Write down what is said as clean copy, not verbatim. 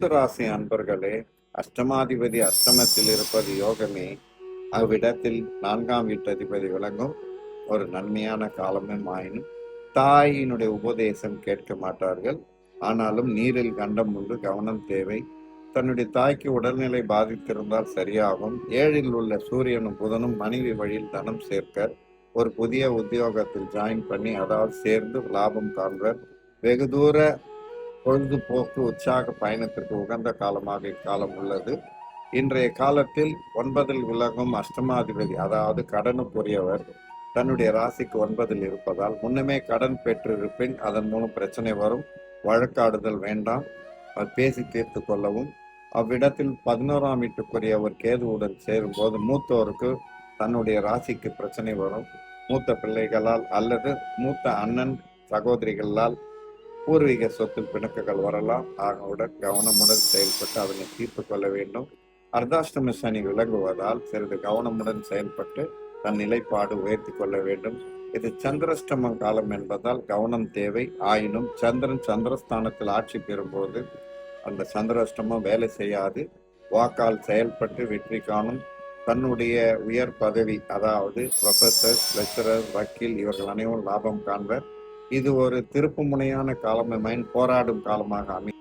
ராசி அன்பர்களே, அஷ்டமாதிபதி அஷ்டமத்தில் இருப்பது யோகமே. அவ்விடத்தில் 4ஆம் வீட்டதிபதி விளங்கும் ஒரு நன்மையான காலமும் ஆயினும் தாயினுடைய உபதேசம் கேட்க மாட்டார்கள். ஆனாலும் நீரில் கண்டம் உண்டு, கவனம் தேவை. தன்னுடைய தாய்க்கு உடல்நிலை பாதித்திருந்தால் சரியாகும். 7இல் உள்ள சூரியனும் புதனும் மனைவி வழியில் தனம் சேர்க்க ஒரு புதிய உத்தியோகத்தில் ஜாயின் பண்ணி அதாவது சேர்ந்து லாபம் காண்பர். வெகு தூர பொழுதுபோக்கு உற்சாக பயணத்திற்கு உகந்த காலமாக இக்காலம் உள்ளது. இன்றைய காலத்தில் 9இல் விலகும் அஷ்டமாதிபதி அதாவது கடனுக்குரியவர் தன்னுடைய ராசிக்கு 9இல் இருப்பதால் முன்னமே கடன் பெற்றிருப்பின் அதன் மூலம் பிரச்சனை வரும். வழக்காடுதல் வேண்டாம், அது பேசி தீர்த்து கொள்ளவும். அவ்விடத்தில் 11ஆம் வீட்டுக்குரியவர் கேதுவுடன் சேரும் போது மூத்தோருக்கு தன்னுடைய ராசிக்கு பிரச்சனை வரும். மூத்த பிள்ளைகளால் அல்லது மூத்த அண்ணன் சகோதரிகளால் பூர்வீக சொத்தில் பிணக்குகள் வரலாம். ஆகவுடன் கவனமுடன் செயல்பட்டு அதனை தீர்த்து கொள்ள வேண்டும். அர்த்தாஷ்டம சனி விளங்குவதால் சிறிது கவனமுடன் செயல்பட்டு தன் நிலைப்பாடு உயர்த்தி கொள்ள வேண்டும். இது சந்திரஷ்டமம் காலம் என்பதால் கவனம் தேவை. ஆயினும் சந்திரன் சந்திரஸ்தானத்தில் ஆட்சி பெறும்போது அந்த சந்திராஷ்டமம் வேலை செய்யாது. வாக்கால் செயல்பட்டு வெற்றி காணும். தன்னுடைய உயர் பதவி அதாவது ப்ரொஃபசர், லெக்சரர், வக்கீல் இவர்கள் அனைவரும் லாபம் காண்பர். இது ஒரு திருப்பு முனையான காலமாய் போராடும் காலமாக அமையும்.